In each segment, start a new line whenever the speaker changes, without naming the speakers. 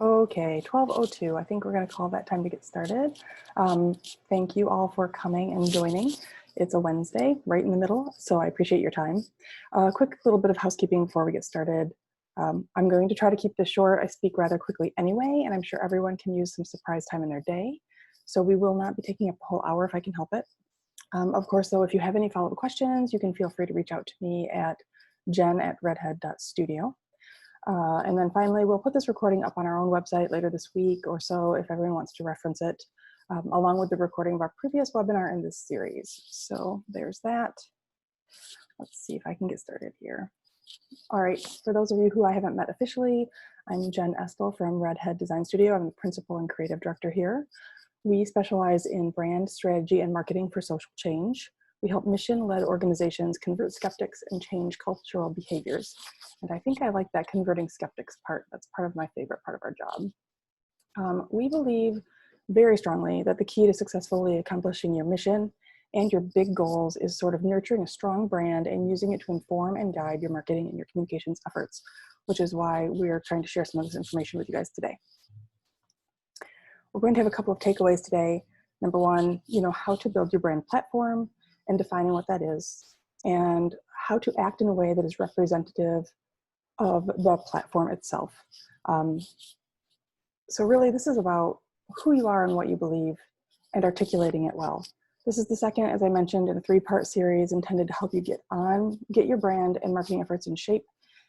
Okay, 12:02. I think we're going to call that time to get started. Thank you all for coming and joining. It's a Wednesday, right in the middle, so I appreciate your time. A quick little bit of housekeeping before we get started. I'm going to try to keep this short. I speak rather quickly anyway, and I'm sure everyone can use some surprise time in their day. So we will not be taking up the whole hour if I can help it. Of course, though, if you have any follow-up questions, you can feel free to reach out to me at jen@redhead.studio. And then finally, we'll put this recording up on our own website later this week or so if everyone wants to reference it, along with the recording of our previous webinar in this series. So there's that. Let's see if I can get started here. All right, for those of you who I haven't met officially, I'm Jen Estill from Redhead Design Studio. I'm the principal and creative director here. We specialize in brand strategy and marketing for social change. We help mission-led organizations convert skeptics and change cultural behaviors. And I think I like that converting skeptics part. That's part of my favorite part of our job. We believe very strongly that the key to successfully accomplishing your mission and your big goals is sort of nurturing a strong brand and using it to inform and guide your marketing and your communications efforts, which is why we're trying to share some of this information with you guys today. We're going to have a couple of takeaways today. Number one, how to build your brand platform and defining what that is, and how to act in a way that is representative of the platform itself. So really, this is about who you are and what you believe and articulating it well. This is the second, as I mentioned, in a 3-part series intended to help you get your brand and marketing efforts in shape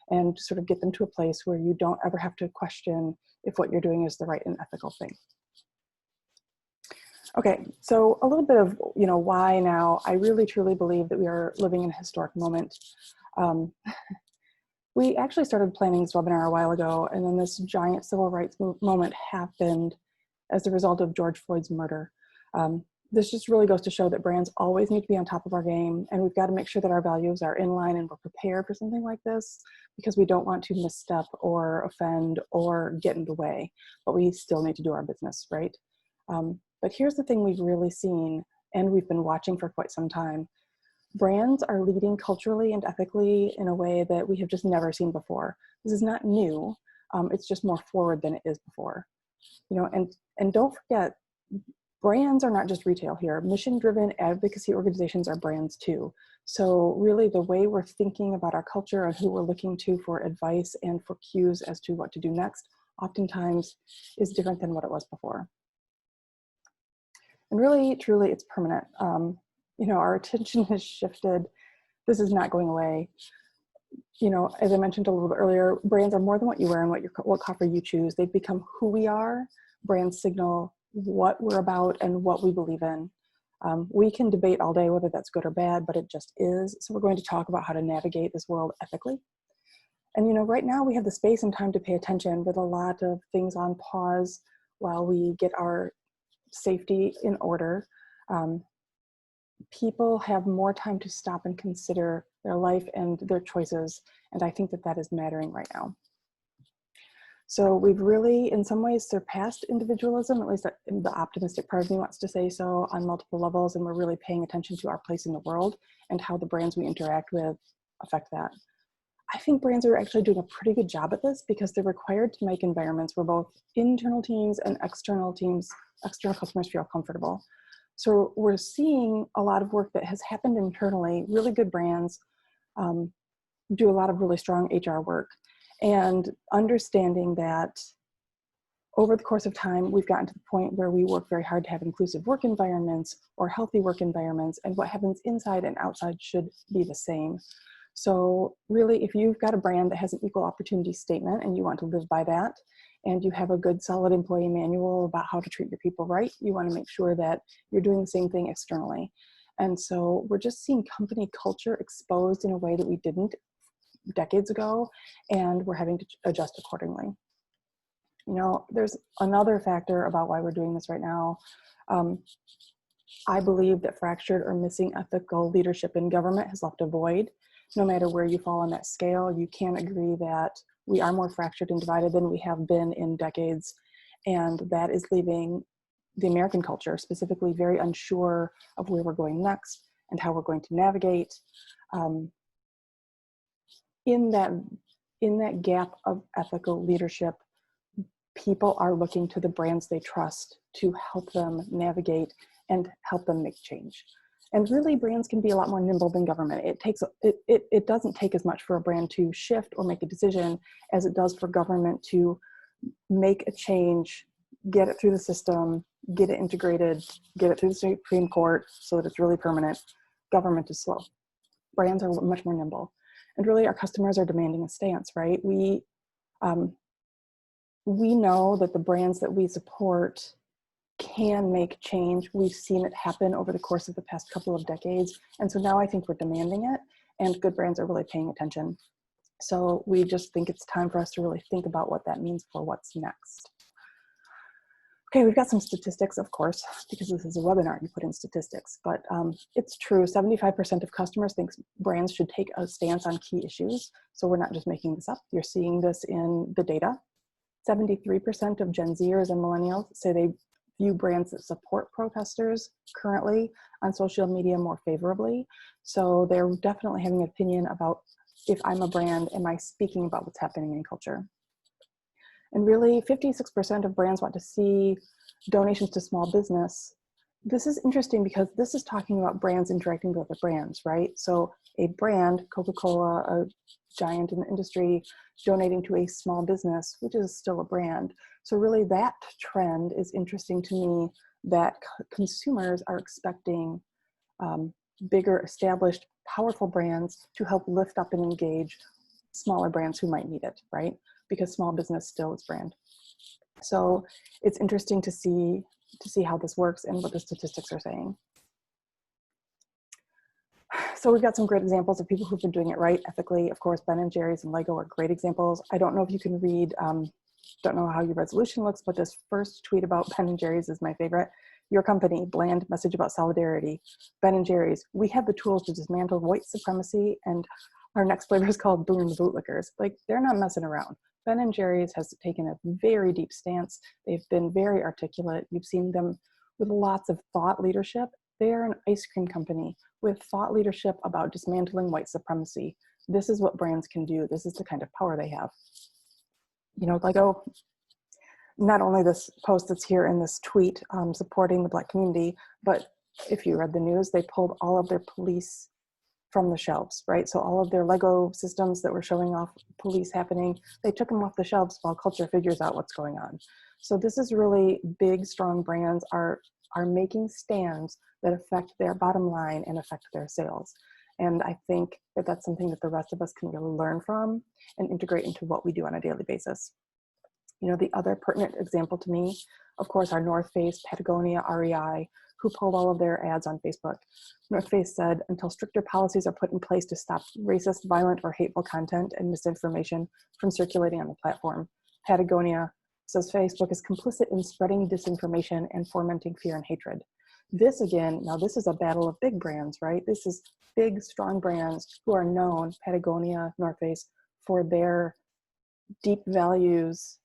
and sort of get them to a place where you don't ever have to question if what you're doing is the right and ethical thing. Okay, so a little bit of why now. I really truly believe that we are living in a historic moment. We actually started planning this webinar a while ago, and then this giant civil rights moment happened as a result of George Floyd's murder. This just really goes to show that brands always need to be on top of our game, and we've got to make sure that our values are in line and we're prepared for something like this, because we don't want to misstep or offend or get in the way, but we still need to do our business, right? But here's the thing we've really seen, and we've been watching for quite some time. Brands are leading culturally and ethically in a way that we have just never seen before. This is not new. It's just more forward than it is before. And don't forget, brands are not just retail here. Mission-driven advocacy organizations are brands too. So really the way we're thinking about our culture and who we're looking to for advice and for cues as to what to do next oftentimes is different than what it was before. And really, truly, it's permanent. Our attention has shifted. This is not going away. As I mentioned a little bit earlier, brands are more than what you wear and what coffee you choose. They've become who we are. Brands signal what we're about and what we believe in. We can debate all day whether that's good or bad, but it just is. So we're going to talk about how to navigate this world ethically. And right now we have the space and time to pay attention with a lot of things on pause while we get our safety in order. People have more time to stop and consider their life and their choices, and I think that that is mattering right now. So we've really, in some ways, surpassed individualism, at least the optimistic part of me wants to say so, on multiple levels, and we're really paying attention to our place in the world and how the brands we interact with affect that. I think brands are actually doing a pretty good job at this because they're required to make environments where both internal teams and external customers feel comfortable. So we're seeing a lot of work that has happened internally. Really good brands do a lot of really strong HR work, and understanding that over the course of time, we've gotten to the point where we work very hard to have inclusive work environments or healthy work environments, and what happens inside and outside should be the same. So really, if you've got a brand that has an equal opportunity statement and you want to live by that, and you have a good solid employee manual about how to treat your people right, you want to make sure that you're doing the same thing externally. And so we're just seeing company culture exposed in a way that we didn't decades ago, and we're having to adjust accordingly. There's another factor about why we're doing this right now. I believe that fractured or missing ethical leadership in government has left a void. No matter where you fall on that scale, you can agree that we are more fractured and divided than we have been in decades. And that is leaving the American culture specifically very unsure of where we're going next and how we're going to navigate. In that gap of ethical leadership, people are looking to the brands they trust to help them navigate and help them make change. And really, brands can be a lot more nimble than government. It doesn't take as much for a brand to shift or make a decision as it does for government to make a change, get it through the system, get it integrated, get it through the Supreme Court so that it's really permanent. Government is slow. Brands are much more nimble. And really, our customers are demanding a stance, right? We know that the brands that we support can make change. We've seen it happen over the course of the past couple of decades. And so now I think we're demanding it, and good brands are really paying attention. So we just think it's time for us to really think about what that means for what's next. Okay, we've got some statistics, of course, because this is a webinar, you put in statistics, but it's true, 75% of customers think brands should take a stance on key issues. So we're not just making this up, you're seeing this in the data. 73% of Gen Zers and millennials say they view brands that support protesters currently on social media more favorably. So they're definitely having an opinion about, if I'm a brand, am I speaking about what's happening in culture? And really, 56% of brands want to see donations to small business. This is interesting because this is talking about brands interacting with other brands, right? So a brand, Coca-Cola, a giant in the industry, donating to a small business, which is still a brand. So really that trend is interesting to me, that consumers are expecting bigger, established, powerful brands to help lift up and engage smaller brands who might need it, right? Because small business still is brand. So it's interesting to see how this works and what the statistics are saying. So we've got some great examples of people who've been doing it right ethically. Of course, Ben & Jerry's and Lego are great examples. I don't know if you can read, don't know how your resolution looks, but this first tweet about Ben & Jerry's is my favorite. Your company, bland message about solidarity. Ben & Jerry's, we have the tools to dismantle white supremacy, and our next flavor is called Boom the Bootlickers. Like, they're not messing around. Ben & Jerry's has taken a very deep stance. They've been very articulate. You've seen them with lots of thought leadership. They're an ice cream company with thought leadership about dismantling white supremacy. This is what brands can do. This is the kind of power they have. You know, Lego, not only this post that's here in this tweet supporting the Black community, but if you read the news, they pulled all of their police from the shelves, right? So all of their Lego systems that were showing off police happening, they took them off the shelves while culture figures out what's going on. So this is really big, strong brands are making stands that affect their bottom line and affect their sales. And I think that that's something that the rest of us can really learn from and integrate into what we do on a daily basis. You know, the other pertinent example to me, of course, are North Face, Patagonia, REI, who pulled all of their ads on Facebook. North Face said, until stricter policies are put in place to stop racist, violent, or hateful content and misinformation from circulating on the platform. Patagonia says Facebook is complicit in spreading disinformation and fomenting fear and hatred. This again, now this is a battle of big brands, right? This is big, strong brands who are known, Patagonia, North Face, for their deep values,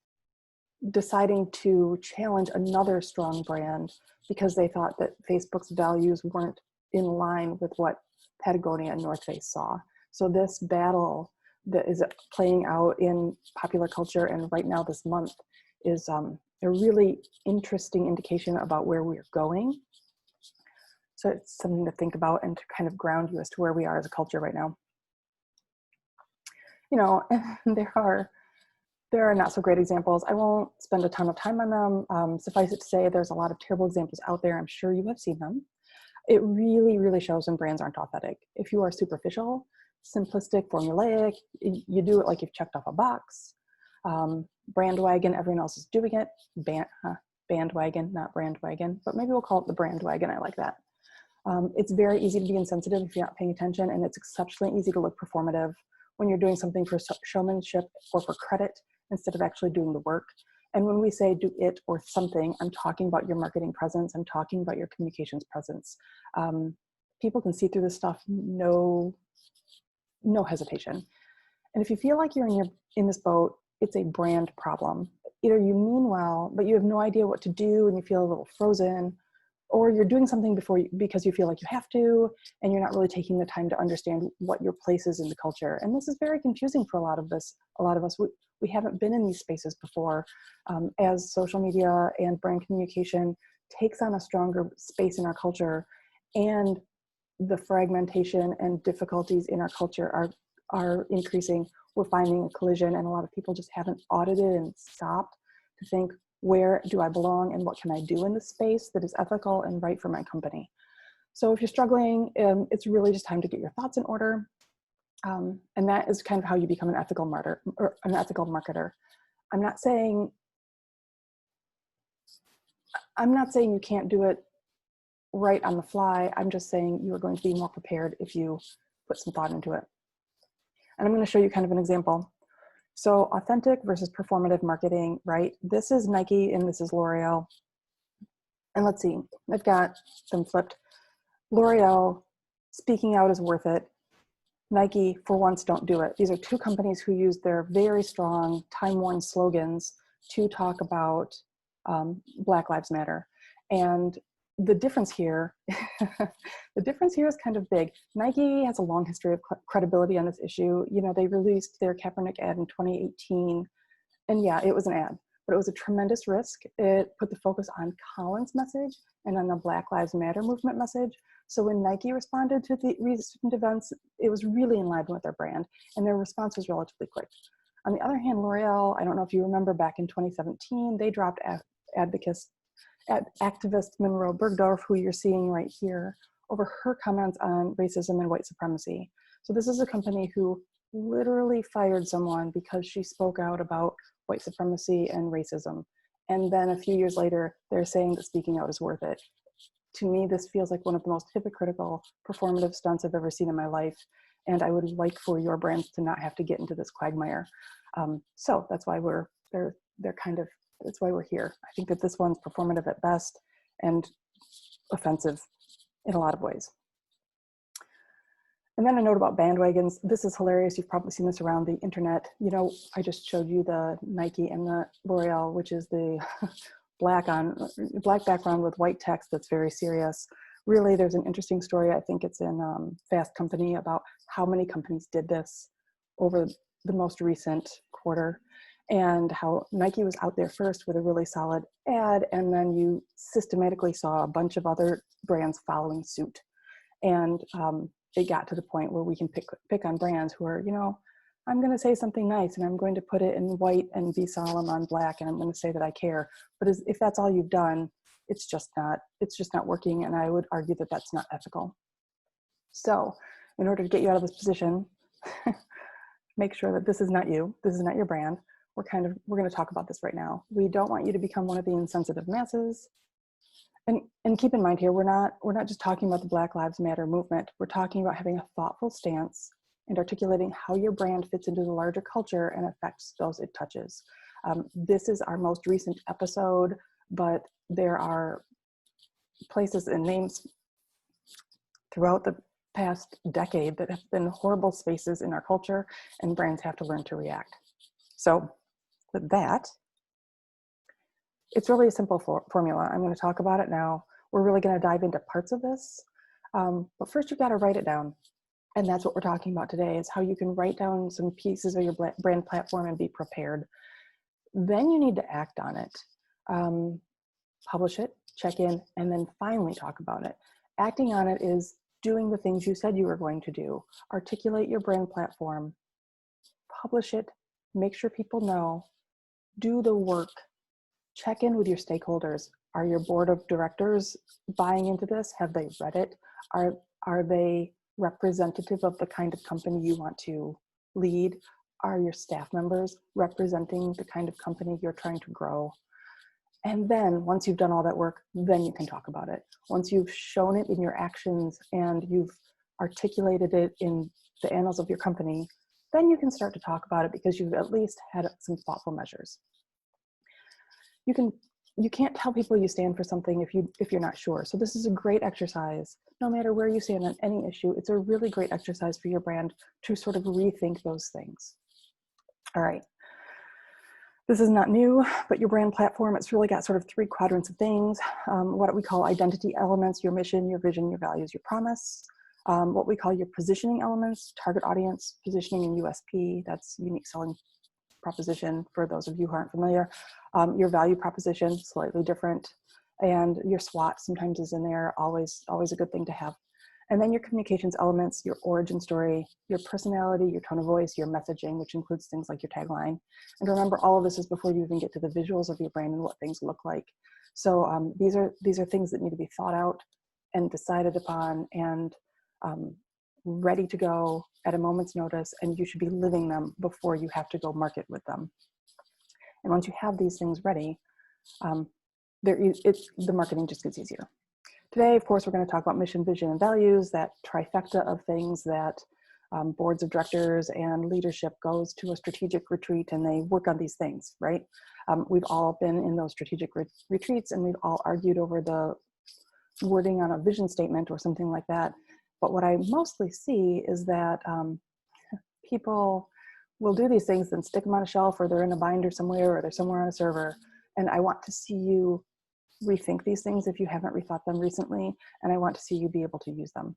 deciding to challenge another strong brand because they thought that Facebook's values weren't in line with what Patagonia and North Face saw. So this battle that is playing out in popular culture and right now this month is a really interesting indication about where we're going. So it's something to think about and to kind of ground you as to where we are as a culture right now. You know, and there are not so great examples. I won't spend a ton of time on them. Suffice it to say, there's a lot of terrible examples out there. I'm sure you have seen them. It really, really shows when brands aren't authentic. If you are superficial, simplistic, formulaic, you do it like you've checked off a box. Brandwagon, everyone else is doing it. Bandwagon, not brandwagon, but maybe we'll call it the brandwagon. I like that. It's very easy to be insensitive if you're not paying attention, and it's exceptionally easy to look performative when you're doing something for showmanship or for credit instead of actually doing the work. And when we say do it or something, I'm talking about your marketing presence. I'm talking about your communications presence. People can see through this stuff, no hesitation. And if you feel like you're in this boat, it's a brand problem. Either you mean well, but you have no idea what to do and you feel a little frozen, or you're doing something because you feel like you have to, and you're not really taking the time to understand what your place is in the culture. And this is very confusing for a lot of us. We haven't been in these spaces before. As social media and brand communication takes on a stronger space in our culture, and the fragmentation and difficulties in our culture are increasing, we're finding a collision, and a lot of people just haven't audited and stopped to think, where do I belong and what can I do in this space that is ethical and right for my company? So if you're struggling, it's really just time to get your thoughts in order. And that is kind of how you become an ethical marketer. I'm not saying you can't do it right on the fly. I'm just saying you are going to be more prepared if you put some thought into it. And I'm going to show you kind of an example. So authentic versus performative marketing, right? This is Nike and this is L'Oreal. And let's see, I've got them flipped. L'Oreal, speaking out is worth it. Nike, for once, don't do it. These are two companies who use their very strong, time-worn slogans to talk about Black Lives Matter. And the difference here, is kind of big. Nike has a long history of credibility on this issue. You know, they released their Kaepernick ad in 2018, and yeah, it was an ad, but it was a tremendous risk. It put the focus on Colin's message and on the Black Lives Matter movement message. So when Nike responded to the recent events, it was really in line with their brand, and their response was relatively quick. On the other hand, L'Oreal, I don't know if you remember back in 2017, they dropped activist Monroe Bergdorf, who you're seeing right here, over her comments on racism and white supremacy. So this is a company who literally fired someone because she spoke out about white supremacy and racism. And then a few years later, they're saying that speaking out is worth it. To me, this feels like one of the most hypocritical performative stunts I've ever seen in my life. And I would like for your brands to not have to get into this quagmire. So that's why that's why we're here. I think that this one's performative at best and offensive in a lot of ways. And then a note about bandwagons. This is hilarious. You've probably seen this around the internet. You know, I just showed you the Nike and the L'Oreal, which is the black background with white text that's very serious. Really, there's an interesting story. I think it's in Fast Company about how many companies did this over the most recent quarter, and how Nike was out there first with a really solid ad, and then you systematically saw a bunch of other brands following suit. And it got to the point where we can pick on brands who are, you know, I'm going to say something nice and I'm going to put it in white and be solemn on black, and I'm going to say that I care. But if that's all you've done, it's just not working. And I would argue that that's not ethical. So in order to get you out of this position, make sure that this is not you. This is not your brand. We're going to talk about this right now. We don't want you to become one of the insensitive masses. And keep in mind here, we're not just talking about the Black Lives Matter movement. We're talking about having a thoughtful stance and articulating how your brand fits into the larger culture and affects those it touches. This is our most recent episode, but there are places and names throughout the past decade that have been horrible spaces in our culture, and brands have to learn to react. So with that, it's really a simple formula. I'm going to talk about it now. We're really going to dive into parts of this. But first, you've got to write it down. And that's what we're talking about today, is how you can write down some pieces of your brand platform and be prepared. Then you need to act on it. Publish it, check in, and then finally talk about it. Acting on it is doing the things you said you were going to do. Articulate your brand platform, publish it, make sure people know, do the work. Check in with your stakeholders. Are your board of directors buying into this? Have they read it? Are they representative of the kind of company you want to lead? Are your staff members representing the kind of company you're trying to grow? And then once you've done all that work, then you can talk about it. Once you've shown it in your actions and you've articulated it in the annals of your company, then you can start to talk about it because you've at least had some thoughtful measures. You can't tell people you stand for something if you're not sure. So this is a great exercise. No matter where you stand on any issue, it's a really great exercise for your brand to sort of rethink those things. All right. This is not new, but your brand platform, it's really got sort of 3 quadrants of things. What we call identity elements, your mission, your vision, your values, your promise. What we call your positioning elements, target audience, positioning, and USP. That's unique selling proposition for those of you who aren't familiar. Your value proposition, slightly different. And your SWOT sometimes is in there, always a good thing to have. And then your communications elements, your origin story, your personality, your tone of voice, your messaging, which includes things like your tagline. And remember, all of this is before you even get to the visuals of your brand and what things look like. So these are things that need to be thought out and decided upon and ready to go at a moment's notice, and you should be living them before you have to go market with them. And once you have these things ready, the marketing just gets easier. Today, of course, we're going to talk about mission, vision, and values, that trifecta of things that boards of directors and leadership goes to a strategic retreat and they work on these things, right? We've all been in those strategic retreats, and we've all argued over the wording on a vision statement or something like that. But what I mostly see is that people will do these things and stick them on a shelf, or they're in a binder somewhere, or they're somewhere on a server. And I want to see you rethink these things if you haven't rethought them recently, and I want to see you be able to use them.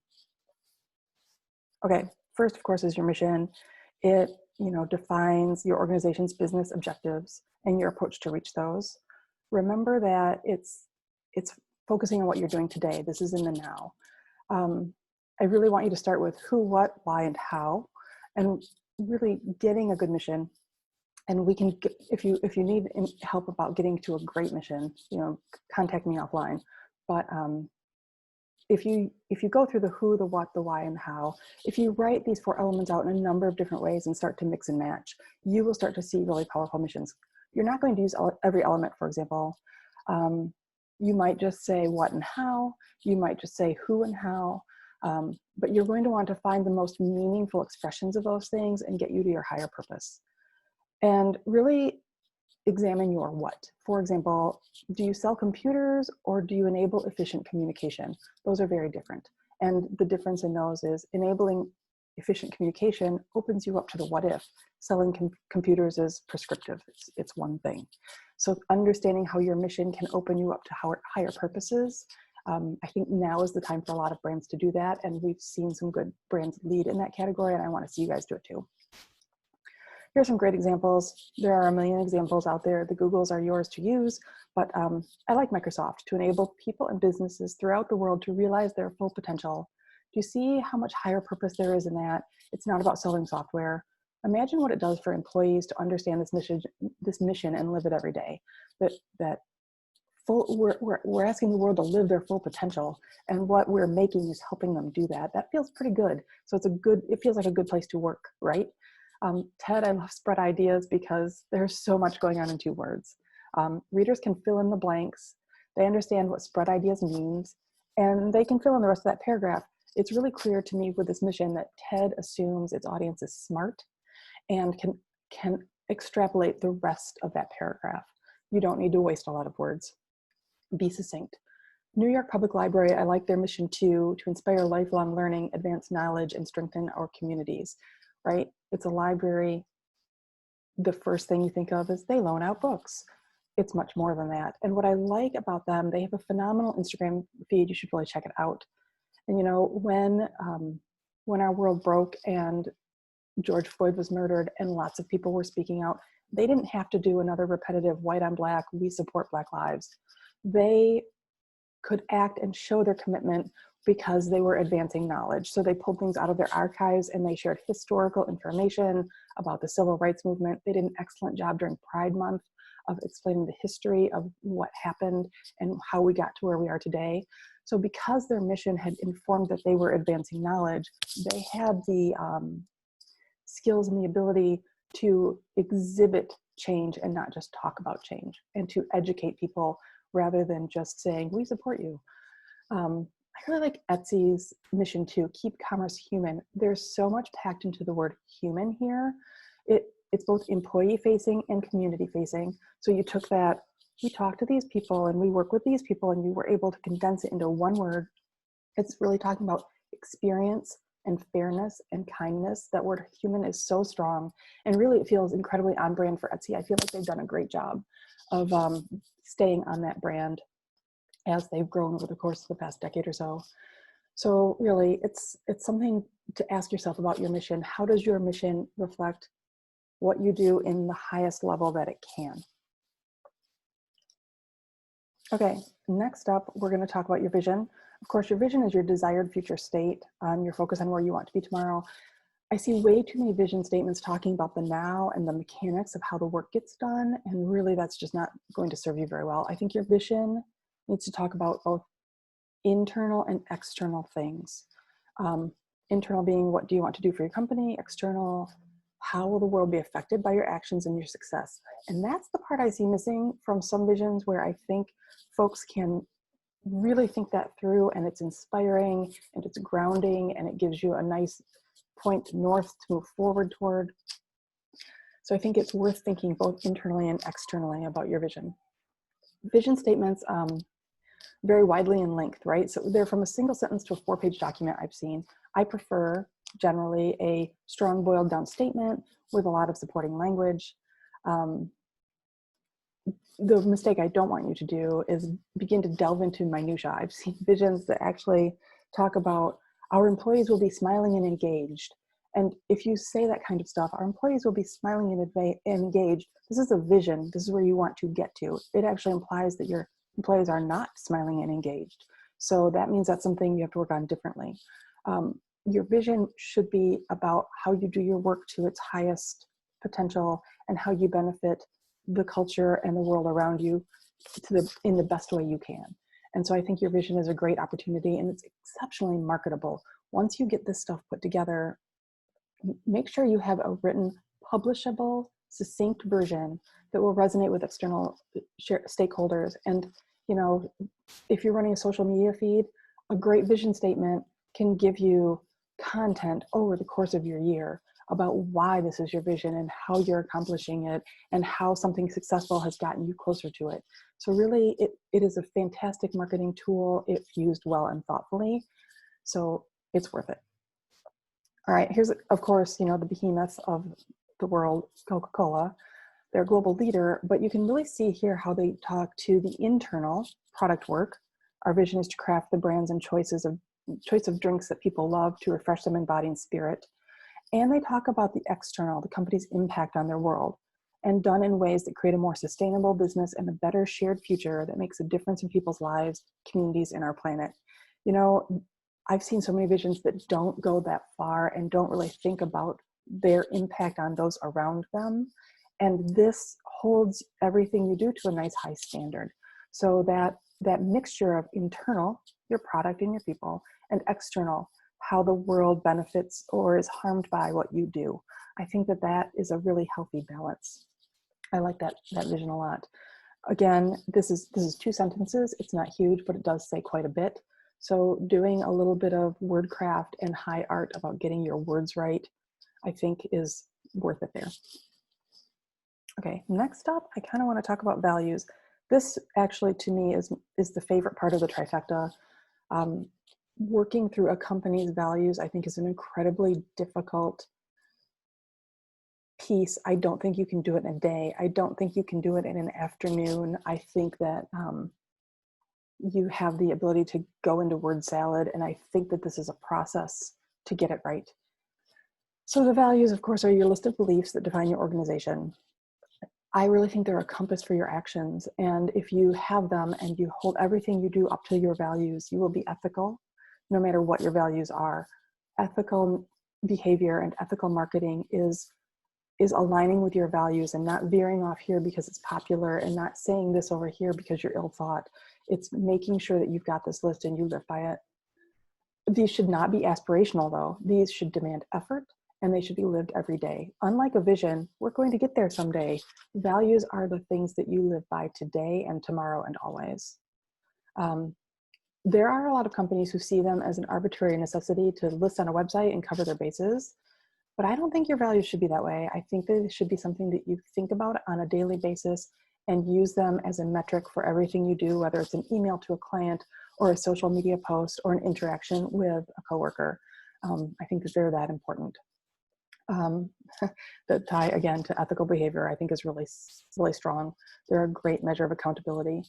Okay, first, of course, is your mission. It, defines your organization's business objectives and your approach to reach those. Remember that it's focusing on what you're doing today. This is in the now. I really want you to start with who, what, why, and how, and really getting a good mission. And we can, if you need help about getting to a great mission, contact me offline. But if you go through the who, the what, the why, and the how, if you write these 4 elements out in a number of different ways and start to mix and match, you will start to see really powerful missions. You're not going to use every element, for example. You might just say what and how. You might just say who and how. But you're going to want to find the most meaningful expressions of those things and get you to your higher purpose. And really examine your what. For example, do you sell computers or do you enable efficient communication? Those are very different. And the difference in those is enabling efficient communication opens you up to the what if. Selling computers is prescriptive. It's one thing. So understanding how your mission can open you up to higher purposes. I think now is the time for a lot of brands to do that. And we've seen some good brands lead in that category, and I want to see you guys do it too. Here's some great examples. There are a million examples out there. The Googles are yours to use, but I like Microsoft to enable people and businesses throughout the world to realize their full potential. Do you see how much higher purpose there is in that? It's not about selling software. Imagine what it does for employees to understand this mission and live it every day. We're asking the world to live their full potential, and what we're making is helping them do that. That feels pretty good. So it feels like a good place to work, right? Ted, I love spread ideas because there's so much going on in 2 words. Readers can fill in the blanks. They understand what spread ideas means, and they can fill in the rest of that paragraph. It's really clear to me with this mission that Ted assumes its audience is smart and can extrapolate the rest of that paragraph. You don't need to waste a lot of words. Be succinct. New York Public Library, I like their mission too, to inspire lifelong learning, advance knowledge, and strengthen our communities, right? It's a library. The first thing you think of is they loan out books. It's much more than that. And what I like about them, they have a phenomenal Instagram feed. You should really check it out. And when our world broke and George Floyd was murdered and lots of people were speaking out, they didn't have to do another repetitive white on black, we support Black lives. They could act and show their commitment because they were advancing knowledge. So they pulled things out of their archives and they shared historical information about the civil rights movement. They did an excellent job during Pride Month of explaining the history of what happened and how we got to where we are today. So because their mission had informed that they were advancing knowledge, they had the skills and the ability to exhibit change and not just talk about change, and to educate people rather than just saying, we support you. I really like Etsy's mission too, keep commerce human. There's so much packed into the word human here. It's both employee facing and community facing. So you took that, we talk to these people and we work with these people, and you were able to condense it into one word. It's really talking about experience and fairness and kindness. That word human is so strong, and really it feels incredibly on brand for Etsy. I feel like they've done a great job of staying on that brand as they've grown over the course of the past decade or so. So really, it's something to ask yourself about your mission. How does your mission reflect what you do in the highest level that it can? Okay, next up, we're going to talk about your vision. Of course, your vision is your desired future state, your focus on where you want to be tomorrow. I see way too many vision statements talking about the now and the mechanics of how the work gets done, and really that's just not going to serve you very well. I think your vision needs to talk about both internal and external things. Internal being, what do you want to do for your company? External, how will the world be affected by your actions and your success? And that's the part I see missing from some visions, where I think folks can really think that through, and it's inspiring and it's grounding and it gives you a nice point north to move forward toward. So I think it's worth thinking both internally and externally about your vision. Vision statements vary widely in length, right? So they're from a single sentence to a 4-page document I've seen. I prefer generally a strong boiled down statement with a lot of supporting language. The mistake I don't want you to do is begin to delve into minutia. I've seen visions that actually talk about our employees will be smiling and engaged. And if you say that kind of stuff, our employees will be smiling and engaged. This is a vision. This is where you want to get to. It actually implies that your employees are not smiling and engaged. So that means that's something you have to work on differently. Your vision should be about how you do your work to its highest potential and how you benefit the culture and the world around you in the best way you can. And so I think your vision is a great opportunity, and it's exceptionally marketable. Once you get this stuff put together, make sure you have a written, publishable, succinct version that will resonate with external stakeholders. And, you know, if you're running a social media feed, a great vision statement can give you content over the course of your year about why this is your vision and how you're accomplishing it and how something successful has gotten you closer to it. So really, it is a fantastic marketing tool if used well and thoughtfully. So it's worth it. All right, here's, of course, you know, the behemoth of the world, Coca-Cola. They're a global leader, but you can really see here how they talk to the internal product work. Our vision is to craft the brands and choice of drinks that people love to refresh them in body and spirit. And they talk about the external, the company's impact on their world, and done in ways that create a more sustainable business and a better shared future that makes a difference in people's lives, communities, and our planet. You know, I've seen so many visions that don't go that far and don't really think about their impact on those around them. And this holds everything you do to a nice high standard. So that mixture of internal, your product and your people, and external, how the world benefits or is harmed by what you do. I think that is a really healthy balance. I like that vision a lot. Again, this is 2 sentences. It's not huge, but it does say quite a bit. So doing a little bit of wordcraft and high art about getting your words right, I think is worth it there. Okay, next up, I kind of want to talk about values. This actually, to me, is the favorite part of the trifecta. Working through a company's values, I think, is an incredibly difficult piece. I don't think you can do it in a day. I don't think you can do it in an afternoon. I think that you have the ability to go into word salad, and I think that this is a process to get it right. So the values, of course, are your list of beliefs that define your organization. I really think they're a compass for your actions, and if you have them and you hold everything you do up to your values, you will be ethical, no matter what your values are. Ethical behavior and ethical marketing is aligning with your values and not veering off here because it's popular and not saying this over here because you're ill thought. It's making sure that you've got this list and you live by it. These should not be aspirational though. These should demand effort and they should be lived every day. Unlike a vision, we're going to get there someday. Values are the things that you live by today and tomorrow and always. There are a lot of companies who see them as an arbitrary necessity to list on a website and cover their bases, but I don't think your values should be that way. I think that it should be something that you think about on a daily basis and use them as a metric for everything you do, whether it's an email to a client or a social media post or an interaction with a coworker. I think that they're that important. The tie again to ethical behavior, I think, is really, really strong. They're a great measure of accountability.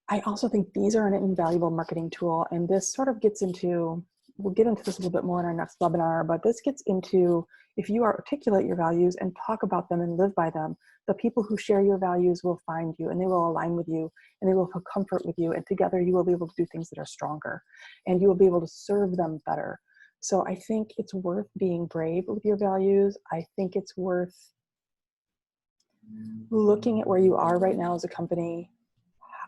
I also think these are an invaluable marketing tool, and this sort of gets into, we'll get into this a little bit more in our next webinar, but this gets into, if you articulate your values and talk about them and live by them, the people who share your values will find you, and they will align with you, and they will feel comfort with you, and together you will be able to do things that are stronger, and you will be able to serve them better. So I think it's worth being brave with your values. I think it's worth looking at where you are right now as a company,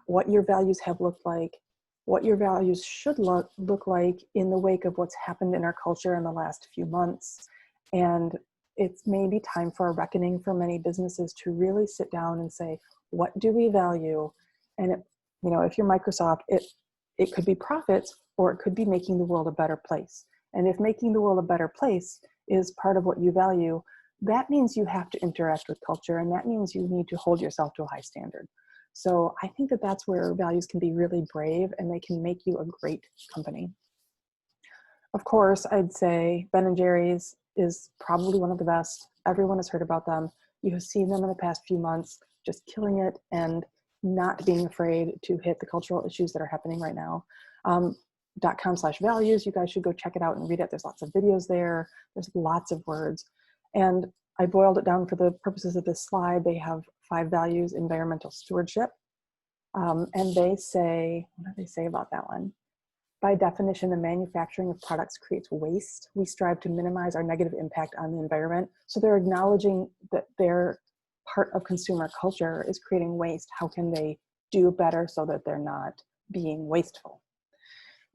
what your values have looked like, what your values should look like in the wake of what's happened in our culture in the last few months. And it's maybe time for a reckoning for many businesses to really sit down and say, what do we value? And it, you know, if you're Microsoft, it could be profits, or it could be making the world a better place. And if making the world a better place is part of what you value, that means you have to interact with culture, and that means you need to hold yourself to a high standard. So I think that that's where values can be really brave, and they can make you a great company. Of course, I'd say Ben & Jerry's is probably one of the best. Everyone has heard about them. You have seen them in the past few months, just killing it and not being afraid to hit the cultural issues that are happening right now. .com/values, you guys should go check it out and read it. There's lots of videos there. There's lots of words. And I boiled it down for the purposes of this slide. They have 5 values: environmental stewardship. And they say, what do they say about that one? By definition, the manufacturing of products creates waste. We strive to minimize our negative impact on the environment. So they're acknowledging that their part of consumer culture is creating waste. How can they do better so that they're not being wasteful?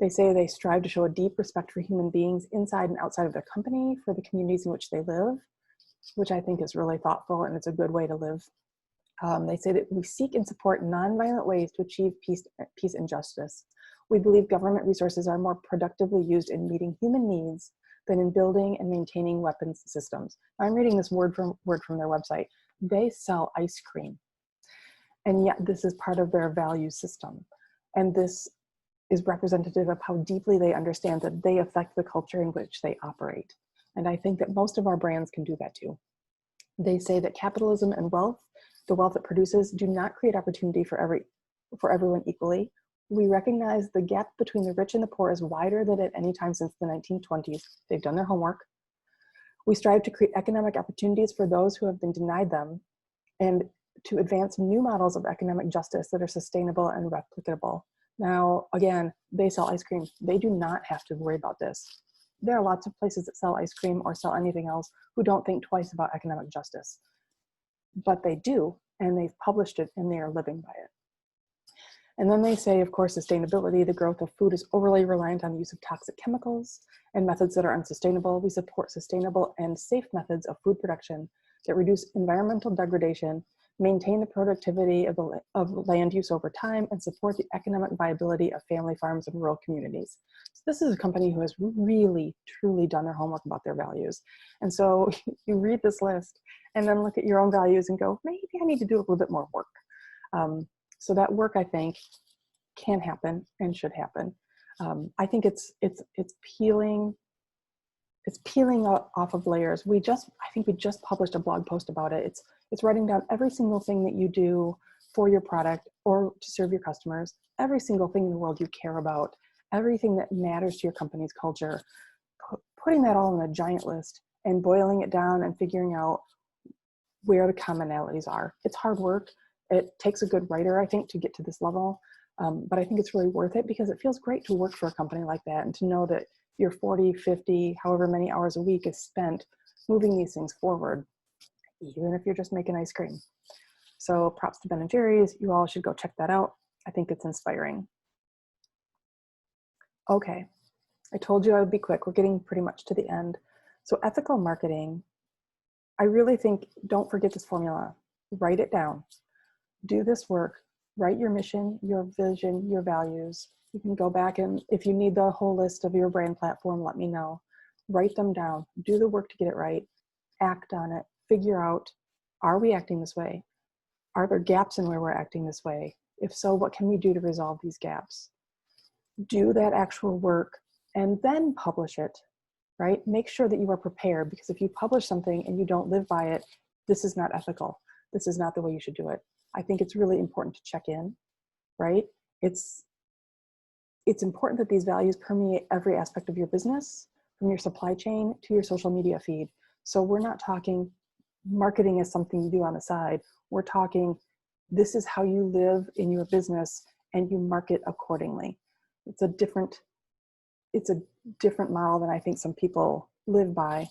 They say they strive to show a deep respect for human beings inside and outside of their company, for the communities in which they live, which I think is really thoughtful, and it's a good way to live. They say that we seek and support nonviolent ways to achieve peace and justice. We believe government resources are more productively used in meeting human needs than in building and maintaining weapons systems. I'm reading this word from their website. They sell ice cream, and yet this is part of their value system. And this is representative of how deeply they understand that they affect the culture in which they operate. And I think that most of our brands can do that too. They say that capitalism and wealth, the wealth it produces, do not create opportunity for everyone equally. We recognize the gap between the rich and the poor is wider than at any time since the 1920s. They've done their homework. We strive to create economic opportunities for those who have been denied them, and to advance new models of economic justice that are sustainable and replicable. Now, again, they sell ice cream. They do not have to worry about this. There are lots of places that sell ice cream or sell anything else who don't think twice about economic justice. But they do, and they've published it, and they are living by it. And then they say, of course, sustainability. The growth of food is overly reliant on the use of toxic chemicals and methods that are unsustainable. We support sustainable and safe methods of food production that reduce environmental degradation, maintain the productivity of land use over time, and support the economic viability of family farms and rural communities. So this is a company who has really, truly done their homework about their values. And so you read this list and then look at your own values and go, maybe I need to do a little bit more work. So that work, I think, can happen and should happen. I think it's peeling off of layers. I think we just published a blog post about it. It's writing down every single thing that you do for your product or to serve your customers, every single thing in the world you care about, everything that matters to your company's culture, putting that all on a giant list and boiling it down and figuring out where the commonalities are. It's hard work. It takes a good writer, I think, to get to this level. But I think it's really worth it because it feels great to work for a company like that and to know that your 40, 50, however many hours a week is spent moving these things forward, even if you're just making ice cream. So props to Ben & Jerry's. You all should go check that out. I think it's inspiring. Okay, I told you I would be quick. We're getting pretty much to the end. So ethical marketing, I really think, don't forget this formula. Write it down. Do this work. Write your mission, your vision, your values. You can go back, and if you need the whole list of your brand platform, let me know. Write them down. Do the work to get it right. Act on it. Figure out, are we acting this way? Are there gaps in where we're acting this way? If so, what can we do to resolve these gaps? Do that actual work and then publish it. right? Make sure that you are prepared, because if you publish something and you don't live by it, this is not ethical. This is not the way you should do it. I think it's really important to check in, right? It's important that these values permeate every aspect of your business, from your supply chain to your social media feed. So we're not talking marketing as something you do on the side. We're talking, this is how you live in your business and you market accordingly. It's a different model than I think some people live by,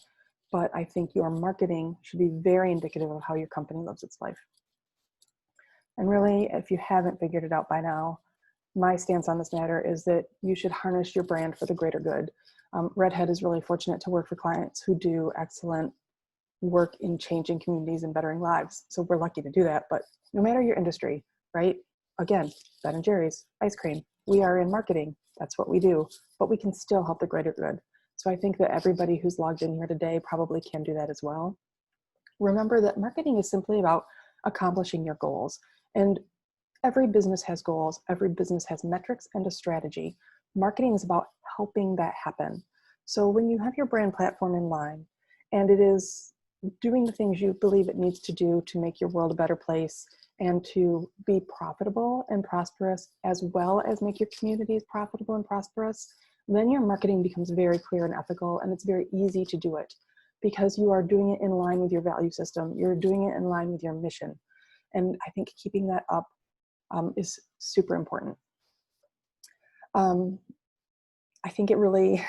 but I think your marketing should be very indicative of how your company lives its life. And really, if you haven't figured it out by now, my stance on this matter is that you should harness your brand for the greater good. Redhead is really fortunate to work for clients who do excellent work in changing communities and bettering lives. So we're lucky to do that. But no matter your industry, right? Again, Ben and Jerry's, ice cream, we are in marketing. That's what we do, but we can still help the greater good. So I think that everybody who's logged in here today probably can do that as well. Remember that marketing is simply about accomplishing your goals. And every business has goals. Every business has metrics and a strategy. Marketing is about helping that happen. So when you have your brand platform in line and it is doing the things you believe it needs to do to make your world a better place and to be profitable and prosperous, as well as make your communities profitable and prosperous, then your marketing becomes very clear and ethical, and it's very easy to do it because you are doing it in line with your value system. You're doing it in line with your mission. And I think keeping that up is super important. I think it really,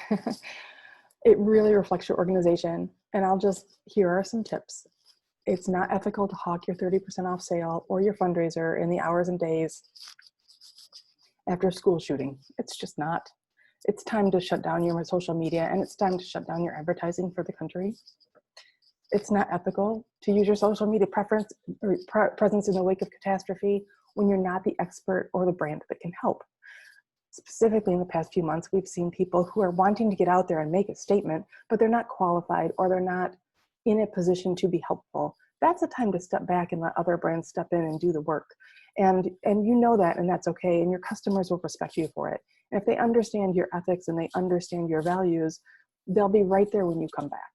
it really reflects your organization. And here are some tips. It's not ethical to hawk your 30% off sale or your fundraiser in the hours and days after a school shooting. It's just not. It's time to shut down your social media, and it's time to shut down your advertising for the country. It's not ethical to use your social media presence in the wake of catastrophe when you're not the expert or the brand that can help. Specifically in the past few months, we've seen people who are wanting to get out there and make a statement, but they're not qualified or they're not in a position to be helpful. That's a time to step back and let other brands step in and do the work. And you know that, and that's okay. And your customers will respect you for it. And if they understand your ethics and they understand your values, they'll be right there when you come back.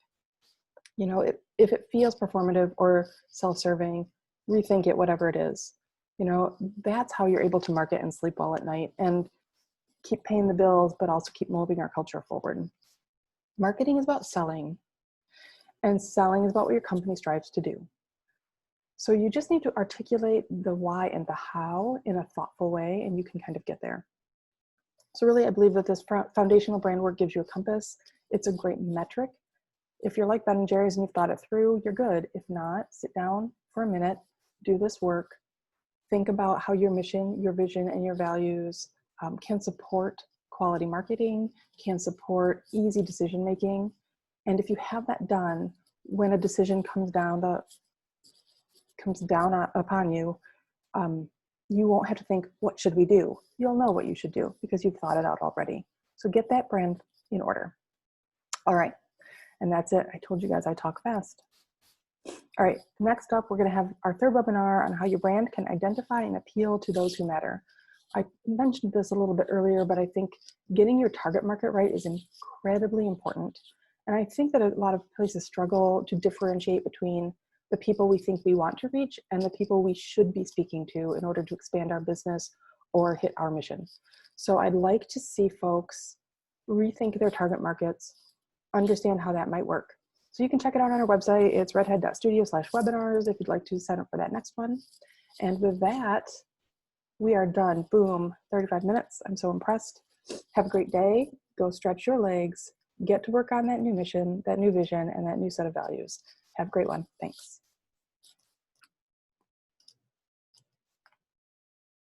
You know, if it feels performative or self-serving, rethink it, whatever it is. You know, that's how you're able to market and sleep well at night and keep paying the bills, but also keep moving our culture forward. Marketing is about selling, and selling is about what your company strives to do. So you just need to articulate the why and the how in a thoughtful way, and you can kind of get there. So really, I believe that this foundational brand work gives you a compass. It's a great metric. If you're like Ben and Jerry's and you've thought it through, you're good. If not, sit down for a minute, do this work, think about how your mission, your vision, and your values can support quality marketing, can support easy decision-making. And if you have that done, when a decision comes down upon you, you won't have to think, what should we do? You'll know what you should do because you've thought it out already. So get that brand in order. All right, and that's it. I told you guys I talk fast. All right, next up, we're gonna have our third webinar on how your brand can identify and appeal to those who matter. I mentioned this a little bit earlier, but I think getting your target market right is incredibly important. And I think that a lot of places struggle to differentiate between the people we think we want to reach and the people we should be speaking to in order to expand our business or hit our mission. So I'd like to see folks rethink their target markets, understand how that might work. So you can check it out on our website. It's redhead.studio/webinars if you'd like to sign up for that next one. And with that, we are done. Boom, 35 minutes. I'm so impressed. Have a great day. Go stretch your legs. Get to work on that new mission, that new vision, and that new set of values. Have a great one. Thanks.